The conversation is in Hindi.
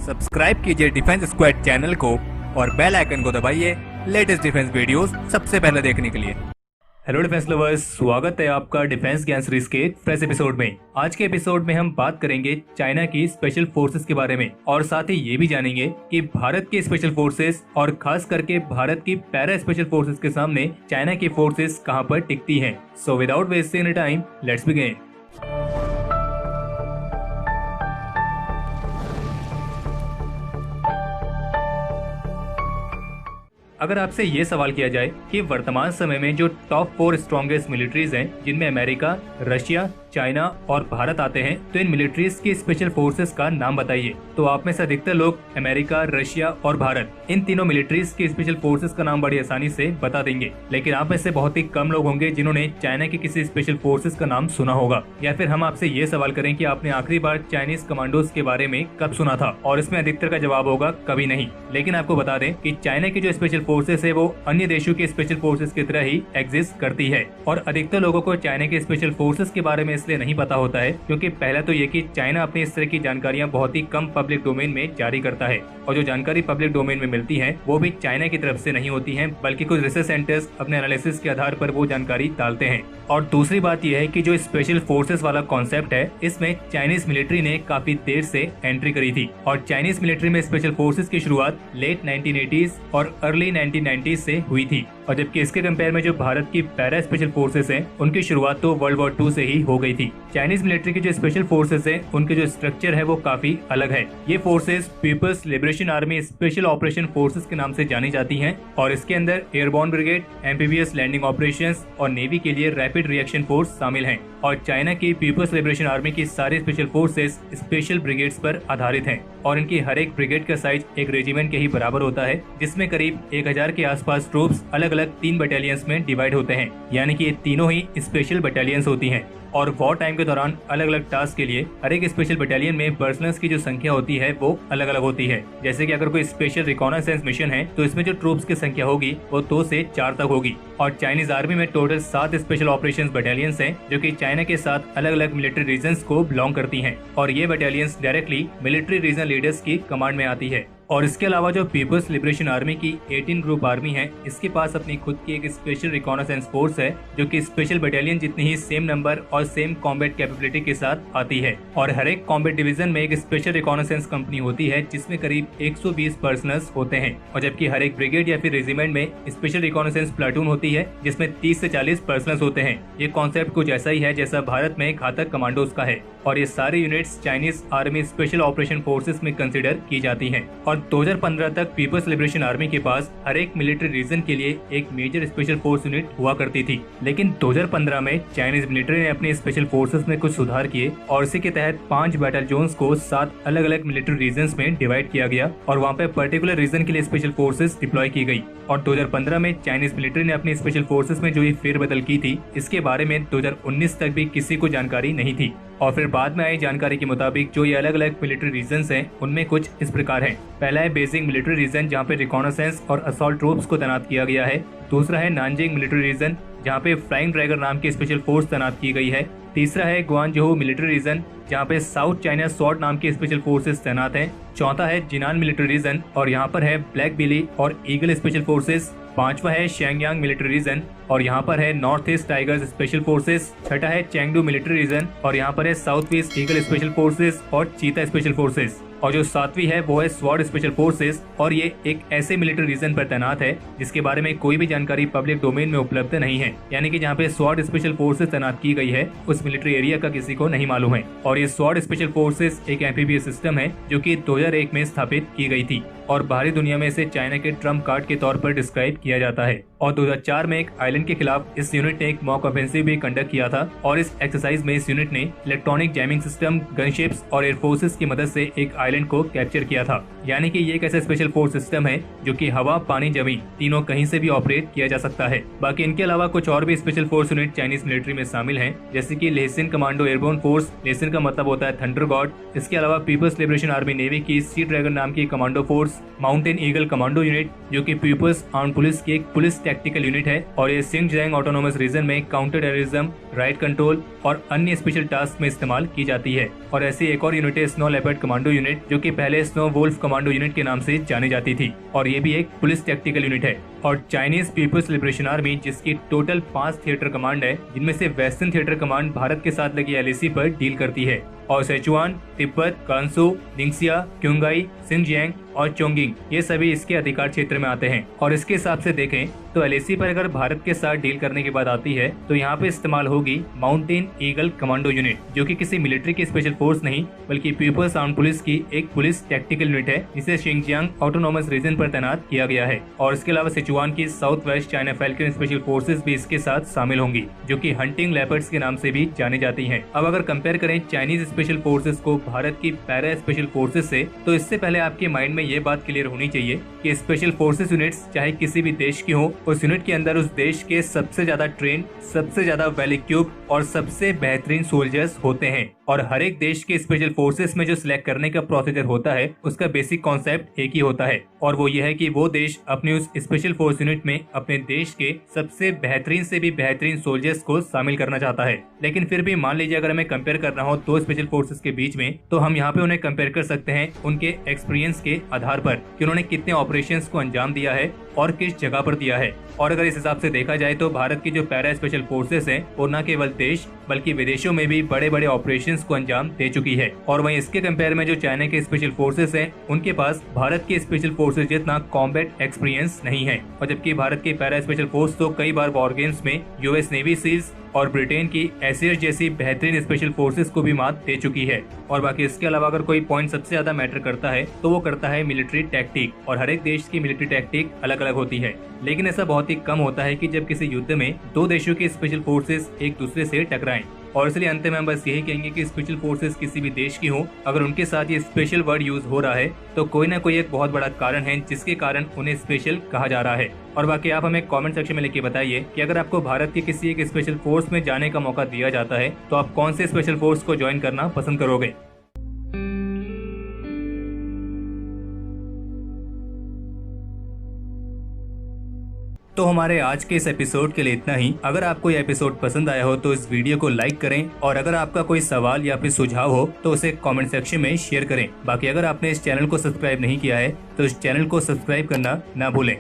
सब्सक्राइब कीजिए डिफेंस स्क्वाड चैनल को और बेल आइकन को दबाइए लेटेस्ट डिफेंस वीडियोस सबसे पहले देखने के लिए। हेलो डिफेंस लवर्स, स्वागत है आपका डिफेंस ज्ञान सीरीज के फ्रेश एपिसोड में। आज के एपिसोड में हम बात करेंगे चाइना की स्पेशल फोर्सेस के बारे में और साथ ही ये भी जानेंगे कि भारत की स्पेशल फोर्सेस और खास करके भारत की पैरा स्पेशल फोर्सेस के सामने चाइना की फोर्सेस कहां पर टिकती हैं। So without wasting any time, let's begin. अगर आपसे ये सवाल किया जाए कि वर्तमान समय में जो टॉप 4 स्ट्रॉन्गेस्ट मिलिट्रीज हैं, जिनमें अमेरिका, रशिया, चाइना और भारत आते हैं, तो इन मिलिट्रीज की स्पेशल फोर्सेस का नाम बताइए। तो आप में से अधिकतर लोग अमेरिका, रशिया और भारत, इन तीनों मिलिट्रीज की स्पेशल फोर्सेस का नाम बड़ी आसानी से बता देंगे। लेकिन आप में से बहुत ही कम लोग होंगे जिन्होंने चाइना की किसी स्पेशल फोर्सेस का नाम सुना होगा। या फिर हम आपसे ये सवाल करें कि आपने आखिरी बार चाइनीज कमांडोज के बारे में कब सुना था, और इसमें अधिकतर का जवाब होगा कभी नहीं। लेकिन आपको बता दें कि चाइना की जो स्पेशल फोर्सेस है वो अन्य देशों की स्पेशल फोर्सेस की तरह ही एग्जिस्ट करती है। और अधिकतर लोगों को चाइना के स्पेशल फोर्सेस के बारे में इसलिए नहीं पता होता है क्योंकि पहला तो ये कि चाइना अपनी इस तरह की जानकारियां बहुत ही कम पब्लिक डोमेन में जारी करता है, और जो जानकारी पब्लिक डोमेन में मिलती है वो भी चाइना की तरफ से नहीं होती है, बल्कि कुछ रिसर्च सेंटर्स अपने एनालिसिस के आधार पर वो जानकारी डालते हैं। और दूसरी बात यह है कि जो स्पेशल फोर्सेस वाला कॉन्सेप्ट है, इसमें चाइनीज मिलिट्री ने काफी देर से एंट्री करी थी, और चाइनीज मिलिट्री में स्पेशल फोर्सेस की शुरुआत लेट 1980s और अर्ली 1990s से हुई थी। और जबकि इसके कंपेयर में जो भारत की पैरा स्पेशल फोर्सेस हैं, उनकी शुरुआत तो वर्ल्ड वॉर 2 से ही हो गई थी। चाइनीज मिलिट्री की जो स्पेशल फोर्सेस हैं, उनके जो स्ट्रक्चर है वो काफी अलग है। ये forces people's liberation army special operation forces के नाम से जानी जाती हैं, और इसके अंदर airborne brigade, amphibious landing operations और नेवी के लिए रैपिड रिएक्शन फोर्स शामिल हैं। और चाइना की पीपल्स लिबरेशन आर्मी की सारी स्पेशल फोर्सेस स्पेशल ब्रिगेड्स पर आधारित हैं, और इनकी हर एक ब्रिगेड का साइज एक रेजिमेंट के ही बराबर होता है, जिसमें करीब 1000 के आसपास ट्रूप्स अलग अलग 3 बटालियंस में डिवाइड होते हैं। यानी कि ये तीनों ही स्पेशल बटालियंस होती हैं, और वॉर टाइम के दौरान अलग अलग टास्क के लिए हर एक स्पेशल बटालियन में पर्सनल्स की जो संख्या होती है वो अलग अलग होती है। जैसे कि अगर कोई स्पेशल रिकॉनेसेंस मिशन है तो इसमें जो ट्रूप्स की संख्या होगी वो 2 से 4 तक होगी। और चाइनीज आर्मी में टोटल 7 स्पेशल ऑपरेशंस बटालियंस हैं, जो कि चाइना के साथ अलग अलग मिलिट्री रीजन्स को बिलोंग करती हैं, और ये battalions directly military region leaders की कमांड में आती है। और इसके अलावा जो पीपल्स लिबरेशन आर्मी की 18 ग्रुप आर्मी है, इसके पास अपनी खुद की एक स्पेशल रिकॉनेसेंस फोर्स है, जो कि स्पेशल बटालियन जितनी ही सेम नंबर और सेम कॉम्बैट कैपेबिलिटी के साथ आती है। और हर एक कॉम्बैट डिवीजन में एक स्पेशल रिकॉनेसेंस कंपनी होती है, जिसमें करीब 120 पर्सनल्स होते हैं। और जबकि हर एक ब्रिगेड या फिर रेजिमेंट में स्पेशल रिकॉनेसेंस प्लाटून होती है, जिसमें 30 से 40 पर्सनल्स होते हैं। ये कॉन्सेप्ट कुछ ऐसा ही है जैसा भारत में घातक कमांडोज का है, और ये सारे units Chinese army special operation forces में कंसिडर की जाती हैं। और 2015 तक पीपल्स लिबरेशन आर्मी के पास हर एक मिलिट्री रीजन के लिए एक मेजर स्पेशल फोर्स यूनिट हुआ करती थी। लेकिन 2015 में चाइनीज मिलिट्री ने अपने स्पेशल फोर्सेस में कुछ सुधार किए, और इसी के तहत 5 बैटल जोन्स को 7 अलग अलग मिलिट्री रीजन्स में डिवाइड किया गया, और वहाँ पे पर्टिकुलर रीजन के लिए स्पेशल फोर्सेस डिप्लॉय की गई। और 2015 में चाइनीज मिलिट्री ने अपनी स्पेशल फोर्सेस में जो ये फेरबदल की थी, इसके बारे में 2019 तक भी किसी को जानकारी नहीं थी। और फिर बाद में आई जानकारी के मुताबिक जो ये अलग अलग मिलिट्री रीजन्स हैं, उनमें कुछ इस प्रकार हैं। पहला है बेसिक मिलिट्री रीजन, जहाँ पे रिकॉनेसेंस और असॉल्ट ट्रूप्स को तैनात किया गया है। दूसरा है नानजिंग मिलिट्री रीजन, जहाँ पे फ्लाइंग ड्रैगन नाम की स्पेशल फोर्स तैनात की गई है। तीसरा है ग्वांगझोउ मिलिट्री रीजन, जहाँ पे साउथ चाइना स्वॉर्ड नाम की स्पेशल फोर्सेस तैनात हैं। चौथा है जिनान मिलिट्री रीजन, और यहाँ पर है ब्लैक बिली और ईगल स्पेशल फोर्सेस। पांचवा है शेंगयांग मिलिट्री रीजन, और यहाँ पर है north east tigers special forces. छठा है चेंगडू मिलिट्री रीजन, और यहाँ पर है south east eagle special forces और चीता स्पेशल फोर्सेस। और जो 7वीं है वो है स्वॉर्ड स्पेशल फोर्सेस, और ये एक ऐसे मिलिट्री रीजन पर तैनात है जिसके बारे में कोई भी जानकारी पब्लिक डोमेन में उपलब्ध नहीं है। यानी कि जहाँ पे स्वॉर्ड स्पेशल फोर्सेस तैनात की गई है, उस मिलिट्री एरिया का किसी को नहीं मालूम है। और ये स्वॉर्ड स्पेशल फोर्सेस एक एम्फीबियस सिस्टम है, जो कि 2001 में स्थापित की गई थी, और बाहरी दुनिया में इसे चाइना के ट्रम्प कार्ड के तौर पर डिस्क्राइब किया जाता है। और 2004 में एक आइलैंड के खिलाफ इस यूनिट ने एक मॉक ऑफेंसिव भी कंडक्ट किया था, और इस एक्सरसाइज में इस यूनिट ने इलेक्ट्रॉनिक जैमिंग सिस्टम, गनशिप्स और एयरफोर्सेस की मदद से एक आइलैंड को कैप्चर किया था। यानी कि ये एक ऐसा स्पेशल फोर्स सिस्टम है जो कि हवा, पानी, जमीन तीनों कहीं से भी ऑपरेट किया जा सकता है। बाकी इनके अलावा कुछ और भी special force unit Chinese military में शामिल हैं, जैसे कि लेसिन कमांडो एयरबोर्न फोर्स, लेसिन का मतलब होता है थंडर गॉड। इसके अलावा पीपल्स लिबरेशन आर्मी नेवी की सी ड्रैगन नाम की commando force, mountain eagle commando unit, जो कि पीपल्स आर्म्ड पुलिस की एक पुलिस टैक्टिकल यूनिट है और ये सिंगजियांग ऑटोनोमस रीजन में काउंटर टेररिज्म, राइट कंट्रोल और अन्य स्पेशल टास्क में इस्तेमाल की जाती है। और ऐसी एक और यूनिट है स्नो लेपर्ड कमांडो यूनिट, जो कि पहले स्नो वुल्फ कमांडो यूनिट के नाम से जानी जाती थी और ये भी एक पुलिस टैक्टिकल यूनिट है। और चाइनीज पीपल्स लिबरेशन आर्मी, जिसकी टोटल 5 थिएटर कमांड है, जिनमें से वेस्टर्न थिएटर कमांड भारत के साथ लगी LAC पर डील करती है और सिचुआन, तिब्बत, कांसू, निंगसिया, क्योंगाई, सिंगजियांग और चोंगिंग ये सभी इसके अधिकार क्षेत्र में आते हैं। और इसके हिसाब से देखें तो LAC पर अगर भारत के साथ डील करने की बात आती है तो यहाँ पे इस्तेमाल होगी माउंटेन ईगल कमांडो यूनिट, जो कि किसी मिलिट्री की स्पेशल फोर्स नहीं बल्कि पीपल्स आर्म्ड पुलिस की एक पुलिस टैक्टिकल यूनिट है, जिसे शिंगजियांग ऑटोनोमस रीजन पर तैनात किया गया है। और इसके अलावा सिचुआन की south west China falcon special forces भी इसके साथ शामिल होंगी, जो कि हंटिंग लेपर्ड्स के नाम से भी जानी जाती हैं। अब अगर कंपेयर करें चाइनीज स्पेशल फोर्सेस को भारत की पैरा स्पेशल फोर्सेस से, तो इससे पहले आपके माइंड में ये बात क्लियर होनी चाहिए कि स्पेशल फोर्सेस यूनिट्स चाहे किसी भी देश की हो, उस यूनिट के अंदर उस देश के सबसे ज्यादा ट्रेन, सबसे ज्यादा वेल इक्विप्ड और सबसे बेहतरीन सोल्जर्स होते हैं। और हर एक देश के स्पेशल फोर्सेस में जो सिलेक्ट करने का प्रोसीजर होता है, उसका बेसिक कॉन्सेप्ट एक ही होता है और वो ये है कि वो देश अपनी उस स्पेशल फोर्स यूनिट में अपने देश के सबसे बेहतरीन से भी बेहतरीन सोल्जर्स को शामिल करना चाहता है। लेकिन फिर भी मान लीजिए अगर हमें कंपेयर करना हो दो स्पेशल फोर्सेस के बीच में, तो हम यहाँ पे उन्हें कंपेयर कर सकते हैं उनके एक्सपीरियंस के आधार पर कि उन्होंने कितने ऑपरेशंस को अंजाम दिया है और किस जगह पर दिया है। और अगर इस हिसाब से देखा जाए तो भारत की जो पैरा स्पेशल फोर्सेस हैं, वो न केवल देश बल्कि विदेशों में भी बड़े बड़े ऑपरेशंस को अंजाम दे चुकी है। और वहीं इसके कंपेयर में जो चाइना के स्पेशल फोर्सेस हैं, उनके पास भारत के स्पेशल फोर्सेस जितना कॉम्बैट एक्सपीरियंस नहीं है। और जबकि भारत की पैरा स्पेशल फोर्स तो कई बार वॉर गेम्स में US नेवी सील्स और ब्रिटेन की SAS जैसी बेहतरीन स्पेशल फोर्सेस को भी मात दे चुकी है। और बाकी इसके अलावा अगर कोई पॉइंट सबसे ज्यादा मैटर करता है तो वो करता है मिलिट्री टैक्टिक, और हर एक देश की मिलिट्री टैक्टिक अलग अलग होती है। लेकिन ऐसा बहुत ही कम होता है कि जब किसी युद्ध में दो देशों की स्पेशल फोर्सेस एक दूसरे से टकराएं। और इसलिए अंत में हम बस यही कहेंगे कि स्पेशल फोर्सेस किसी भी देश की हो, अगर उनके साथ ये स्पेशल वर्ड यूज हो रहा है तो कोई ना कोई एक बहुत बड़ा कारण है जिसके कारण उन्हें स्पेशल कहा जा रहा है। और बाकी आप हमें कमेंट सेक्शन में लिख के बताइए कि अगर आपको भारत के किसी एक स्पेशल फोर्स में जाने का मौका दिया जाता है तो आप कौन से स्पेशल फोर्स को ज्वाइन करना पसंद करोगे। तो हमारे आज के इस एपिसोड के लिए इतना ही। अगर आपको ये एपिसोड पसंद आया हो तो इस वीडियो को लाइक करें और अगर आपका कोई सवाल या फिर सुझाव हो तो उसे कमेंट सेक्शन में शेयर करें। बाकी अगर आपने इस चैनल को सब्सक्राइब नहीं किया है तो इस चैनल को सब्सक्राइब करना ना भूलें।